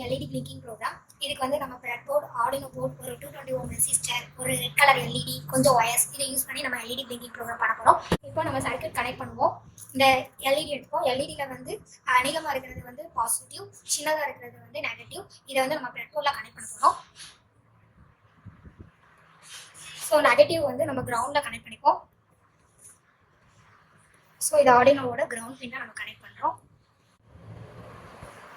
LED blinking program. இதுக்கு வந்து நம்ம பிரெட் போர்ட், ஆர்டினோ போர்ட், ஒரு 220 ஓம் ரெசிஸ்டர், ஒரு ரெட் கலர் எல்இடி, கொஞ்சம் ஒயர்ஸ் இதை யூஸ் பண்ணி நம்ம எல்இடி பிளிங்கிங் ப்ரோக்ராம் பண்ண போகிறோம். இப்போ நம்ம சர்க்யூட் கனெக்ட் பண்ணுவோம். இந்த எல்இடி எடுப்போம். எல்இடியில் வந்து நீளமாக இருக்கிறது வந்து பாசிட்டிவ், சின்னதாக இருக்கிறது வந்து நெகட்டிவ். இதை வந்து நம்ம பிரெட் போர்டில் கனெக்ட் பண்ண போகிறோம். ஸோ நெகட்டிவ் வந்து நம்ம கிரவுண்டில் கனெக்ட் பண்ணிப்போம். ஸோ இது ஆர்டினோவோட கிரவுண்ட் பின்னை நம்ம கனெக்ட் பண்ணுறோம்.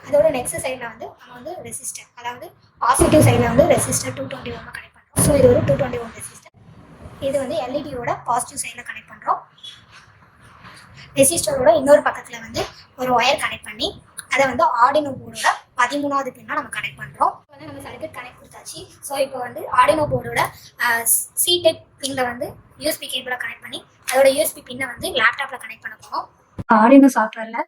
அதோட நெக்ஸ்ட் சைடில் வந்து நம்ம வந்து ரெசிஸ்டர், அதாவது பாசிட்டிவ் சைடில் வந்து ரெசிஸ்டர் 220 ஓம் கனெக்ட் பண்ணுறோம். ஸோ இது ஒரு 220 ஓம் ரெசிஸ்டர். இது வந்து எல்இடியோட பாசிட்டிவ் சைடில் கனெக்ட் பண்ணுறோம். ரெசிஸ்டரோட இன்னொரு பக்கத்தில் வந்து ஒரு ஒயர் கனெக்ட் பண்ணி அதை வந்து ஆர்டினோ போர்டோட 13வது பின்னா நம்ம கனெக்ட் பண்ணுறோம். வந்து நம்ம சர்க்யூட் கனெக்ட் கொடுத்தாச்சு. ஸோ இப்போ வந்து ஆர்டினோ போர்டோட C-Type பின்ல வந்து யூஎஸ்பி கேபிளை கனெக்ட் பண்ணி அதோட யூஎஸ்பி பின்னை வந்து லேப்டாப்பில் கனெக்ட் பண்ண போகிறோம். ஆர்டினோ சாஃப்ட்வேரில்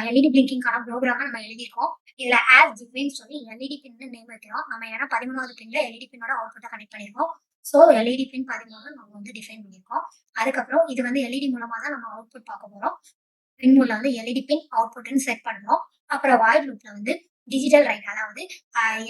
எல்இடி பிளிங்கிங்கான ப்ரோக்ராமை நம்ம எழுதியிருக்கோம். இதில் ஆஸ் டிஃபைன் சொல்லி எல்இடி பின்னு நேம் வைக்கிறோம். நம்ம ஏன்னா 13வது பின்ல எல்இடி பின்னோட அவுட்புட்டை கனெக்ட் பண்ணியிருக்கோம். ஸோ எல்இடி பின் 13 நம்ம வந்து டிஃபைன் பண்ணியிருக்கோம். அதுக்கப்புறம் இது வந்து எல்இடி மூலமாக தான் நம்ம அவுட்புட் பார்க்க போகிறோம். பின் மூலம் வந்து எல்இடி பின் அவுட்புட்னு செட் பண்ணுறோம். அப்புறம் வாய்ட் லூப்ல வந்து டிஜிட்டல் ரைட், அதாவது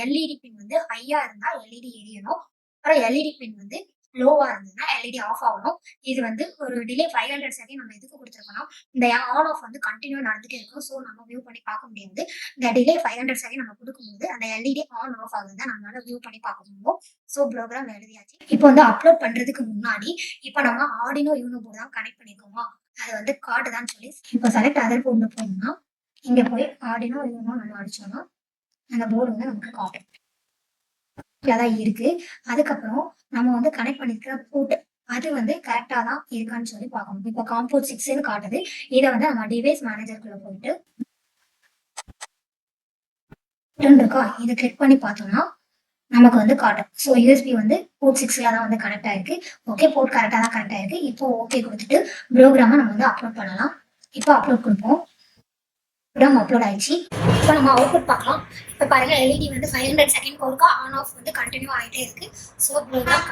எல்இடி பின் வந்து ஹையா இருந்தால் எல்இடி எரியணும். அப்புறம் எல்இடி பின் வந்து லோவா இருந்ததுன்னா எல்இடி ஆஃப் ஆகணும். இது வந்து ஒரு டிலே 500 செகண்ட் நம்ம எதுக்கு கொடுத்துருக்கோம், இந்த ஆன் ஆஃப் வந்து கண்டினியூ நடந்துட்டே இருக்கும். ஸோ நம்ம வியூ பண்ணி பார்க்க முடியாது. இந்த டிலே 500 செகண்ட் நம்ம கொடுக்கும்போது அந்த எல்இடி ஆன் ஆஃப் ஆகுது தான் நம்மளால வியூ பண்ணி பார்க்க முடியும். ஸோ ப்ரோக்ராம் எழுதியாச்சு. இப்போ வந்து அப்லோட் பண்றதுக்கு முன்னாடி இப்போ நம்ம ஆர்டினோ யூனோ போர்டு தான் கனெக்ட் பண்ணிருக்கோமா, அது வந்து காட்டுதான்னு சொல்லி இப்போ செலக்ட் அதர் போர்டு போனோம்னா இங்க போய் ஆர்டினோ யூனோ நம்ம அடிச்சோம்னா அந்த போர்டு வந்து நமக்கு காட்டும் தான் இருக்கு. அதுக்கப்புறம் நம்ம வந்து கனெக்ட் பண்ணிருக்கிற போர்ட் அது வந்து கரெக்டா தான் இருக்கான்னு சொல்லி பார்க்கணும். இப்போ காம்போர்ட் 6ன்னு காட்டுது. இதை வந்து நம்ம டிவைஸ் மேனேஜருக்குள்ள போயிட்டு இருக்கா இதை கிளிக் பண்ணி பார்த்தோம்னா நமக்கு வந்து காட்டும். ஸோ யூஎஸ்பி வந்து போர்ட் 6ல தான் வந்து கனெக்ட் ஆயிருக்கு. ஓகே, போர்ட் கரெக்டாக தான் கனெக்ட் ஆயிருக்கு. இப்போ ஓகே கொடுத்துட்டு ப்ரோக்ராமை நம்ம வந்து அப்லோட் பண்ணலாம். இப்போ அப்லோட் கொடுப்போம். ப்ரோக்ராம் அப்லோட் ஆயிடுச்சு. இப்போ நம்ம அவுட்புட் பார்க்கலாம். இப்போ பாருங்க, எல்இடி வந்து 500 செகண்ட் ஒருக்கா ஆன் ஆஃப் வந்து கண்டினியூ ஆகிட்டே இருக்கு. So program